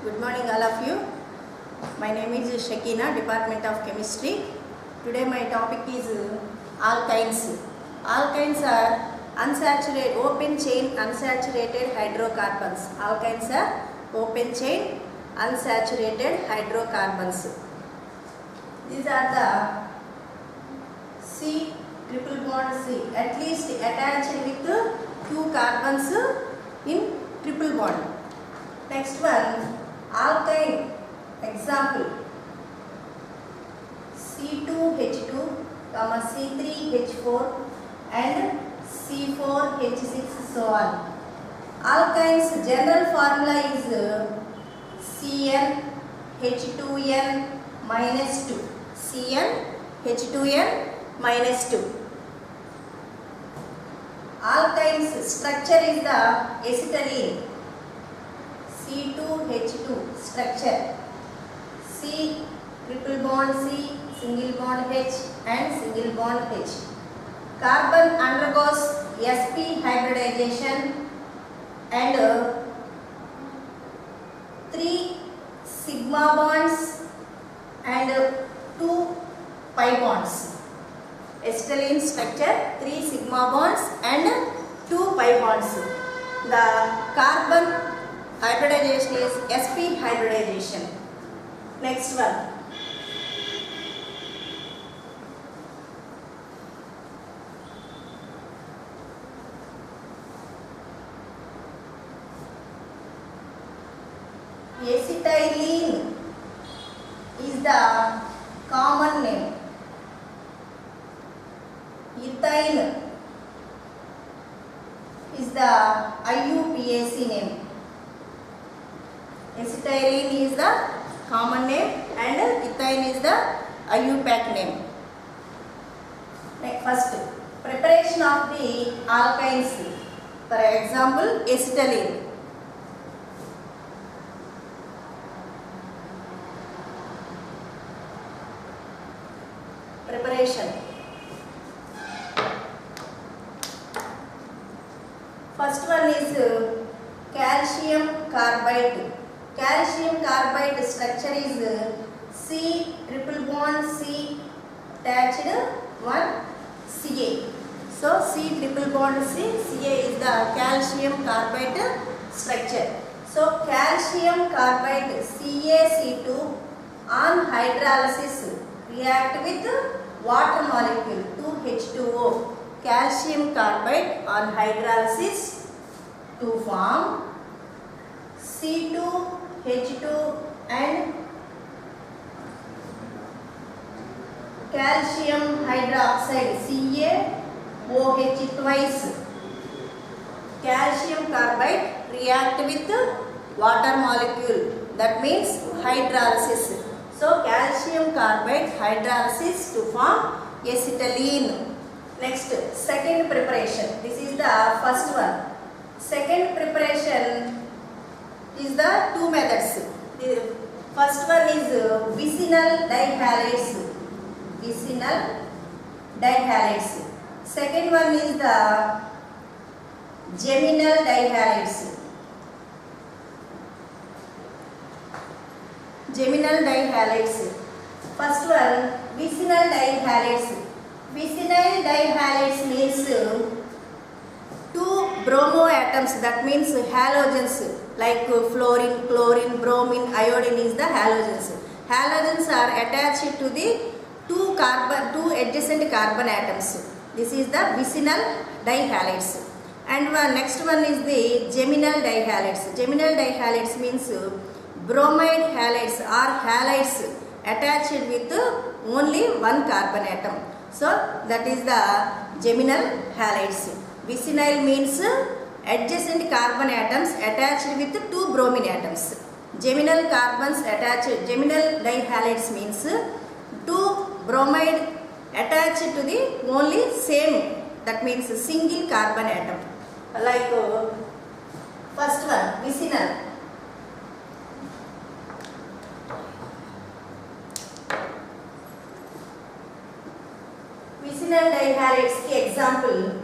Good morning all of you. My name is Shakina, Department of Chemistry. Today my topic is alkynes. Alkynes are unsaturated, open chain unsaturated hydrocarbons. Alkynes are open chain unsaturated hydrocarbons. These are the C triple bond C, at least attached with two carbons in triple bond. Next one, alkyne example C2H2, C3H4 and C4H6 so on. Alkynes general formula is CnH2n minus 2. CnH2n minus 2. Alkynes structure is the acetylene. C2H2 structure. C triple bond C, single bond H and single bond H. Carbon undergoes sp hybridization and 3 sigma bonds and 2 pi bonds. Acetylene structure, 3 sigma bonds and 2 pi bonds. The carbon hybridization is sp hybridization. Next one. Acetylene is the common name. Ethyl is the IUPAC name. Acetylene is the common name and ethyl is the IUPAC name. First, preparation of the alkynes. For example, acetylene. Preparation. First one is calcium carbide. Calcium carbide structure is C triple bond C attached one Ca. So C triple bond C, Ca is the calcium carbide structure. So calcium carbide CaC2 on hydrolysis react with water molecule 2H2O. Calcium carbide on hydrolysis to form C2H2 and calcium hydroxide CaOH twice. Calcium carbide react with water molecule, that means hydrolysis. So calcium carbide hydrolysis to form acetylene. Next, second preparation. This is the first one. Second preparation is the two methods. The first one is vicinal dihalides. Vicinal dihalides. Second one is the geminal dihalides. Geminal dihalides. First one, vicinal dihalides. Vicinal dihalides means two bromo atoms, that means halogens like fluorine, chlorine, bromine, iodine is the halogens. Halogens are attached to the two adjacent carbon atoms. This is the vicinal dihalides. And next one is the geminal dihalides. Geminal dihalides means bromide halides or halides attached with only one carbon atom. So that is the geminal halides. Vicinal means adjacent carbon atoms attached with two bromine atoms. Geminal carbons attached, geminal dihalides means two bromide attached to the only same, that means single carbon atom. Like first one, vicinal. Vicinal dihalides के example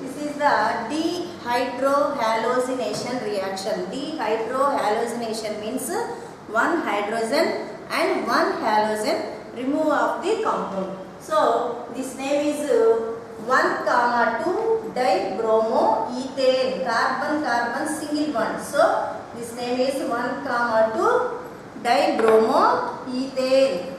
This is the dehydrohallucination reaction. Dehydrohallucination means one hydrogen and one halogen remove of the compound. So this name is 1,2 dibromoethane. Carbon carbon single bond. So this name is 1,2 dibromoethane.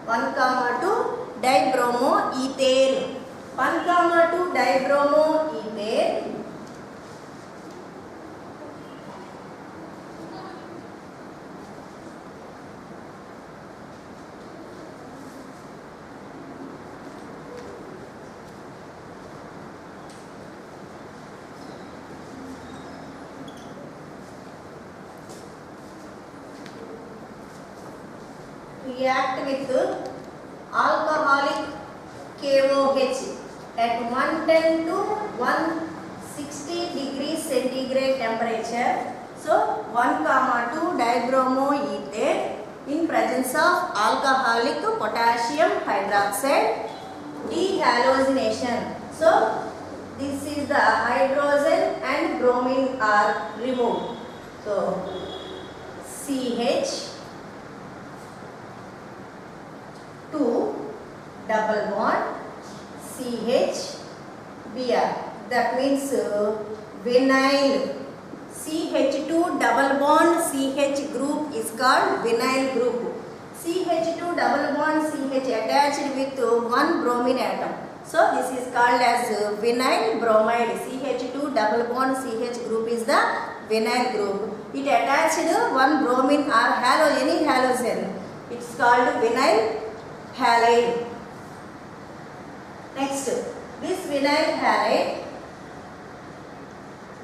1,2 dibromoethane. 1,2 dibromoethane react with alcoholic KOH at 110 to 160 degrees centigrade temperature. So 1,2 dibromoethane in presence of alcoholic potassium hydroxide dehallucination. So this is the hydrogen and bromine are removed. So CH 2 double bond CH Br. That means vinyl. CH2 double bond CH group is called vinyl group. CH2 double bond CH attached with one bromine atom. So this is called as vinyl bromide. CH2 double bond CH group is the vinyl group. It attached one bromine or any halogen. It's called vinyl halide. Next, this vinyl halide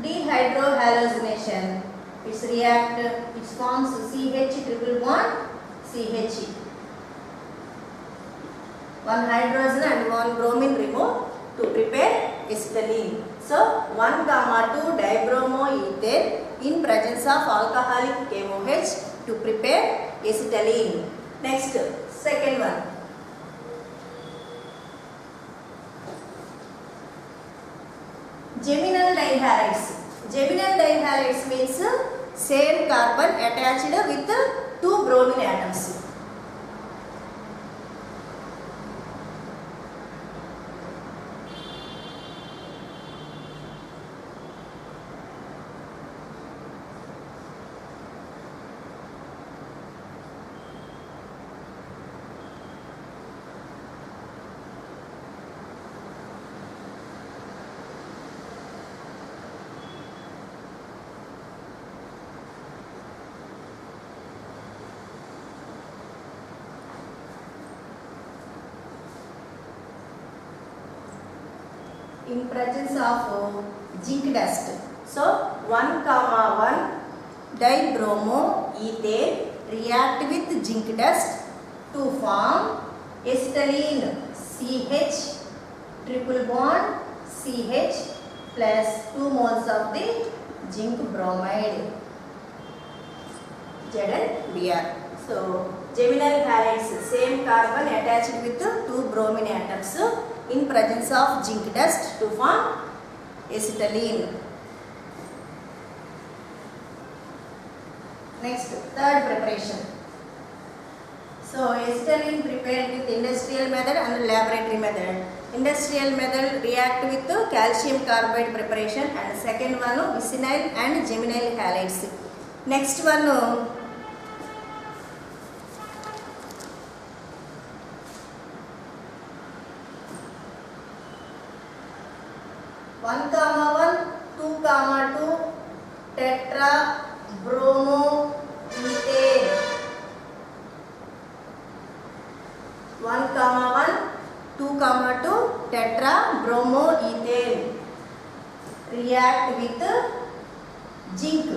dehydrohallucination. It forms CH triple bond CH. One hydrogen and one bromine removed to prepare acetylene. So 1,2 dibromoethane in presence of alcoholic KOH to prepare acetylene. Next, second one. Geminal dihalides. Geminal dihalides means same carbon attached with two bromine atoms. In presence of zinc dust. So 1,1 dibromoethane react with zinc dust to form acetylene. CH triple bond CH plus 2 moles of the zinc bromide ZnBr. So geminal halides, same carbon attached with two bromine atoms in presence of zinc dust to form acetylene. Next, third preparation. So acetylene prepared with industrial method and laboratory method. Industrial method react with calcium carbide preparation, and second one vicinal and geminal halides. Next one 1,1 2,2 tetrabromoethane. 1,1 2,2 tetrabromoethane react with zinc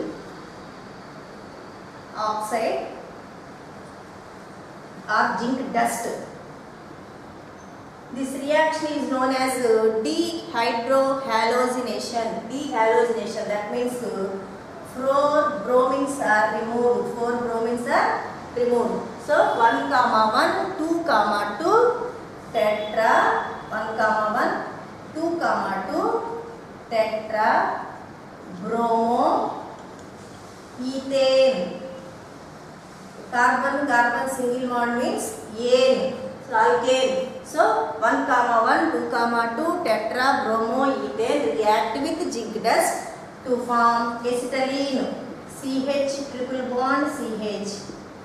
oxide or zinc dust. This reaction is known as dehydrohallucination. Dehallucination, that means 4 bromines are removed removed. So 1 comma 1, 2 comma 2, tetra, 1 comma 1, 2 comma 2, tetra, bromo, ethane. Carbon carbon single bond means ane. So alkane. So 1 comma 1, 2 comma 2, tetra, bromo, ethane react with zinc dust to form acetylene. CH triple bond CH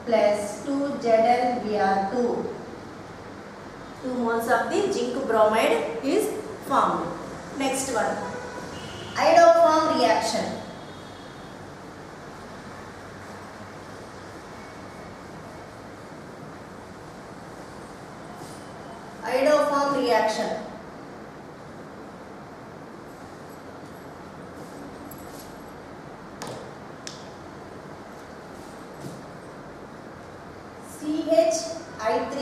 plus 2 ZnBr2. 2 moles of the zinc bromide is formed. Next one, iodoform reaction. Iodoform reaction. CHI3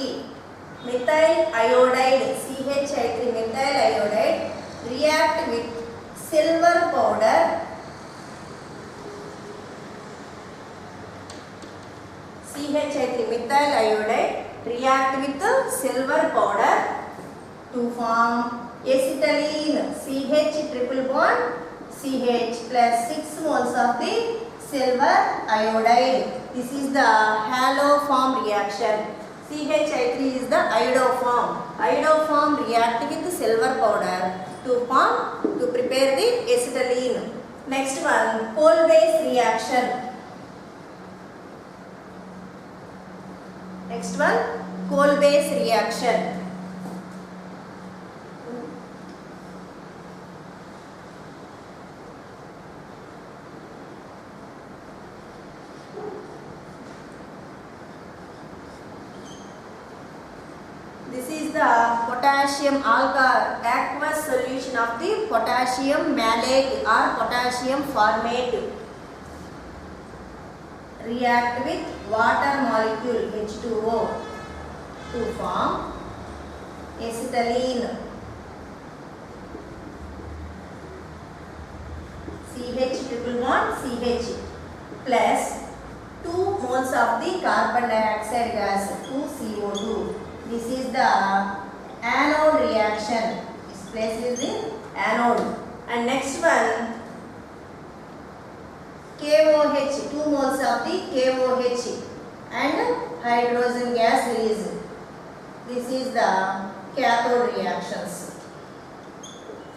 methyl iodide, CHI3 methyl iodide react with silver powder, CHI3 methyl iodide react with silver powder to form acetylene, CH triple bond CH plus 6 moles of the silver iodide. This is the haloform reaction. CHI3 is the iodoform. Iodoform react with silver powder to prepare the acetylene. Next one, coal base reaction. Next one, coal base reaction. This is the potassium alcohol, aqueous solution of the potassium malate or potassium formate. React with water molecule H2O to form acetylene. CH triple bond CH plus 2 moles of the carbon dioxide gas, 2CO2. This is the anode reaction. This place is the anode. And next one, KOH, 2 moles of the KOH and hydrogen gas release. This is the cathode reactions.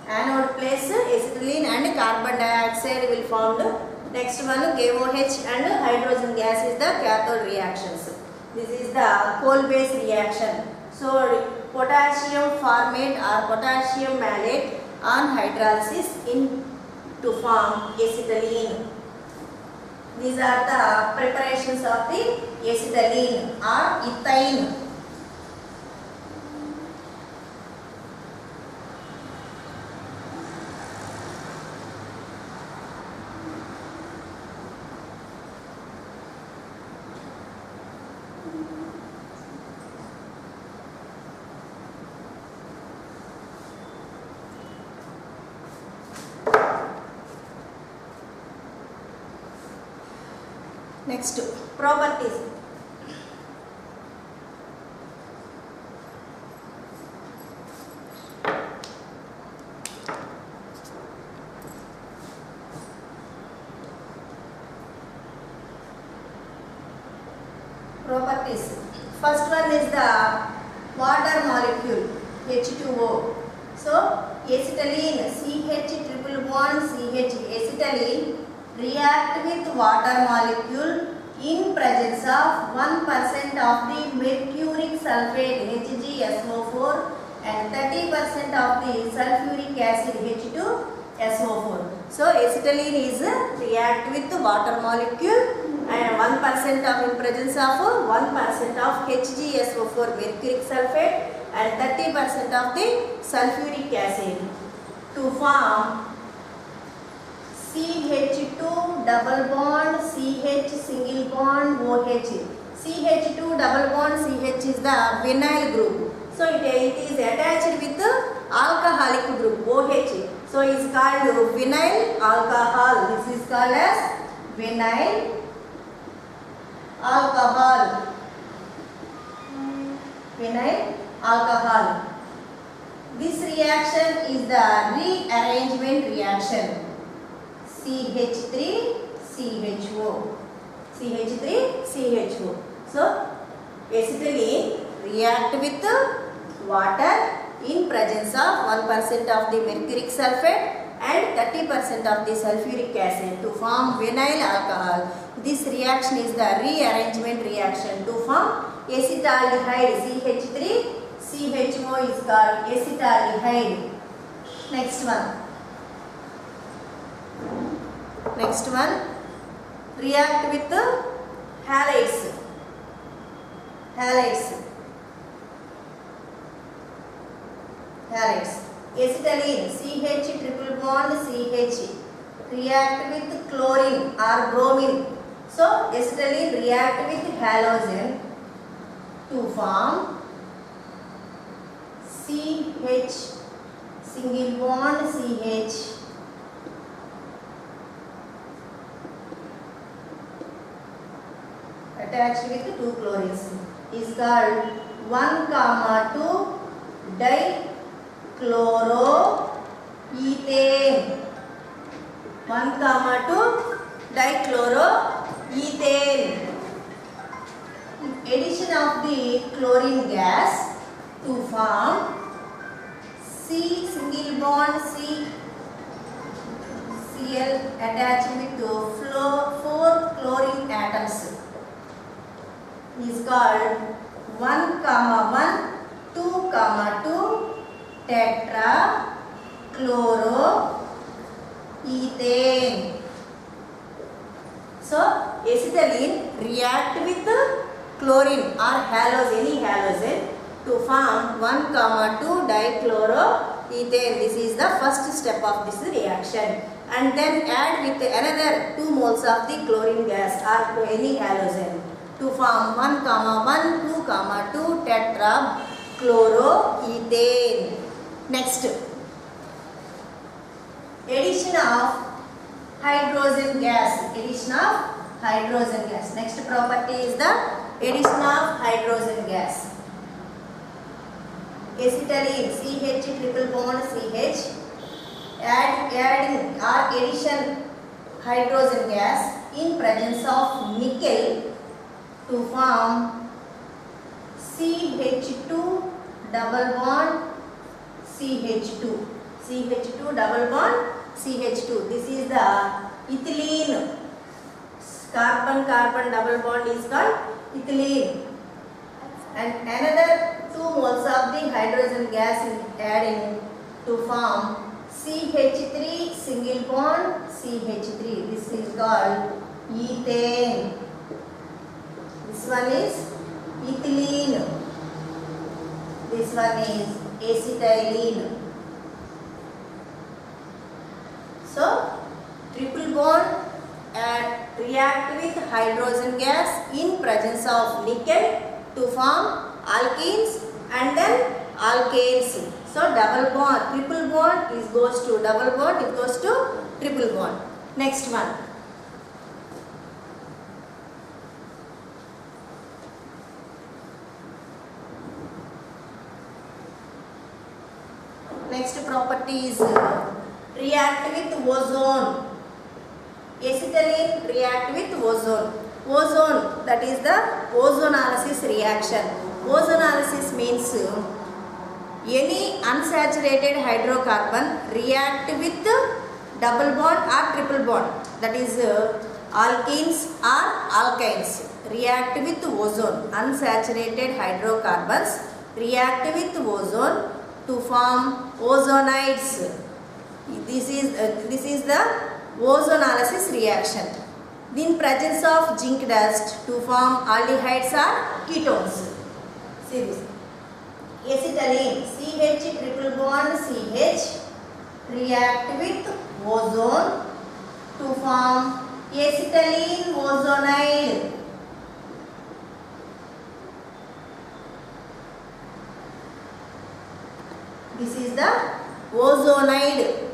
Anode place acetylene and carbon dioxide will formed. Next one, KOH and hydrogen gas is the cathode reactions. This is the coal base reaction. So potassium formate or potassium malate on hydrolysis to form acetylene. These are the preparations of the acetylene or ethane. Next, properties. Properties. First one is the water molecule H2O. So acetylene, CH triple bond CH, acetylene react with water molecule in presence of 1% of the mercuric sulfate HgSO4 and 30% of the sulfuric acid H2SO4. So acetylene is react with water molecule and 1% of in presence of 1% of HgSO4 mercuric sulfate and 30% of the sulfuric acid to form CH2 double bond CH single bond OH. CH2 double bond CH is the vinyl group. So it is attached with the alcoholic group OH. So it is called vinyl alcohol. This is called as vinyl alcohol. Vinyl alcohol. This reaction is the rearrangement reaction. CH3CHO. CH3CHO. So acetylene react with water in presence of 1% of the mercuric sulfate and 30% of the sulfuric acid to form vinyl alcohol. This reaction is the rearrangement reaction to form acetaldehyde. CH3CHO is called acetaldehyde. Next one react with the halides. Acetylene CH triple bond CH react with chlorine or bromine. So acetylene react with halogen to form CH single bond CH attached with two chlorines is called 1,2 dichloroethane. 1,2 dichloroethane. Addition of the chlorine gas to form C single bond C Cl attached with 4 chlorine atoms is called 1,1 2,2 tetrachloroethane. So acetylene react with chlorine or any halogen to form 1,2 dichloroethane. This is the first step of this reaction, and then add with another 2 moles of the chlorine gas or any halogen to form 1,1 2,2 tetrachloroethane. Next, addition of hydrogen gas. Next property is the addition of hydrogen gas. Acetylene CH triple bond CH adding or addition hydrogen gas in presence of nickel to form CH2 double bond CH2. Double bond CH2. This is the ethylene. Carbon double bond is called ethylene. And another 2 moles of the hydrogen gas is adding to form CH3 single bond CH3. This is called ethane. This one is ethylene. This one is acetylene. So triple bond react with hydrogen gas in presence of nickel to form alkenes and then alkanes. So double bond, triple bond goes to double bond, it goes to triple bond. Next one. Next property is react with ozone. Acetylene react with ozone. Ozone, that is the ozonolysis reaction. Ozonolysis means any unsaturated hydrocarbon react with double bond or triple bond, that is alkenes or alkynes react with ozone. Unsaturated hydrocarbons react with ozone to form ozonides. This is the ozonolysis reaction. In presence of zinc dust to form aldehydes or ketones. See this. Acetylene CH triple bond CH react with ozone to form acetylene ozonide. This is the ozonide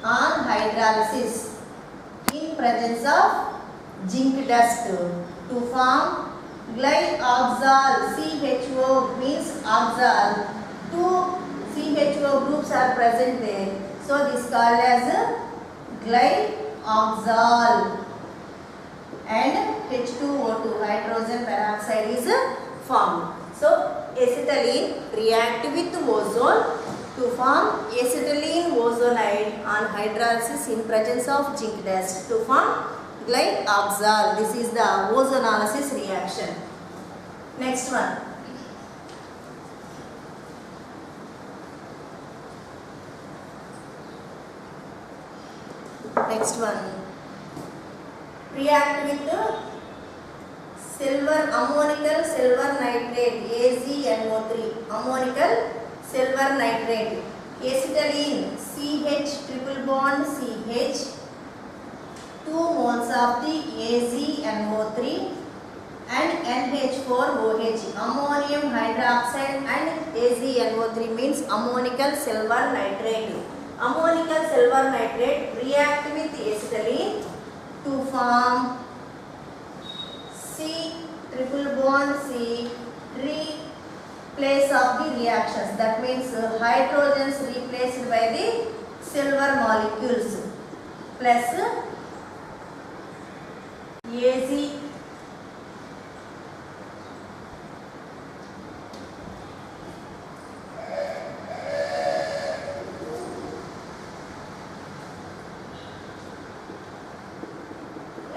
on hydrolysis in presence of zinc dust to form glyoxal. CHO means oxal. Two CHO groups are present there. So this is called as glyoxal. And H2O2 hydrogen peroxide is formed. So acetylene react with ozone to form acetylene ozonide on hydrolysis in presence of zinc dust to form glyoxal. This is the ozonolysis reaction. Next one. Next one. React with silver ammonical silver nitrate AgNO3. Ammonical silver nitrate. Acetylene CH triple bond CH. 2 moles of the AgNO3 and NH4OH. Ammonium hydroxide and AgNO3 means ammonical silver nitrate. Ammonical silver nitrate react with acetylene to form C triple bond C replace of the reactions. That means hydrogens replaced by the silver molecules plus Ag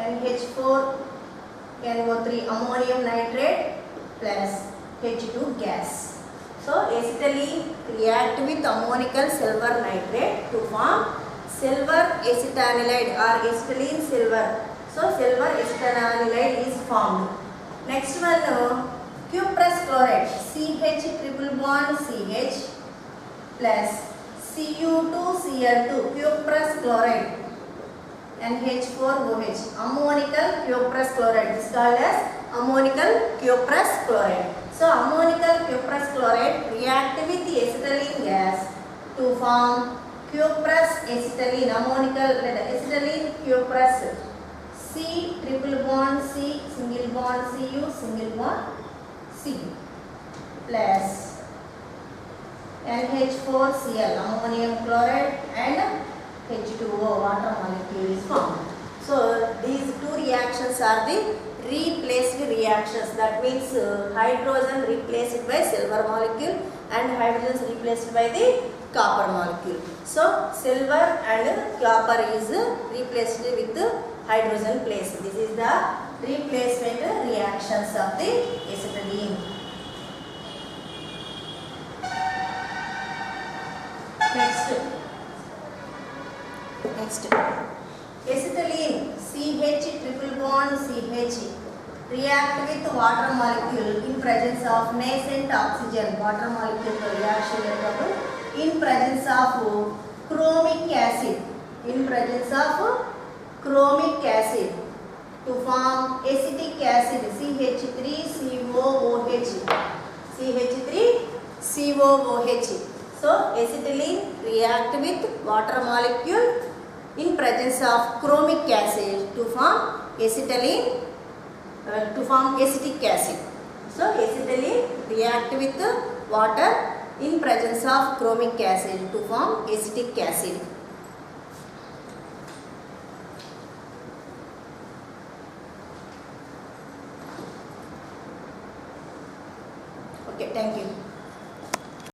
NH4 NO3 ammonium nitrate plus H2 gas. So acetylene react with ammonical silver nitrate to form silver acetanilide or acetylene silver. So silver acetanilide is formed. Next one cuprous chloride CH triple bond CH plus Cu2Cl2 cuprous chloride NH4OH ammonical cuprous chloride. This is called as ammonical cuprous chloride. So ammonical cuprous chloride react with the acetylene gas to form cuprous acetylene ammonical acetylene cuprous C triple bond C single bond Cu single bond C plus NH4Cl ammonium chloride and H2O water molecule is formed. So these two reactions are the replaced reactions. That means hydrogen replaced by silver molecule and hydrogen is replaced by the copper molecule. So silver and copper is replaced with hydrogen place. This is the replacement reactions of the acetylene. Next, acetylene CH triple bond CH react with water molecule in presence of nascent oxygen. Water molecule reaction in presence of chromic acid. In presence of chromic acid to form acetic acid CH3COOH. CH3COOH. So acetylene react with water molecule in presence of chromic acid to form acetylene to form acetic acid. So acetylene react with water in presence of chromic acid to form acetic acid. Okay, thank you.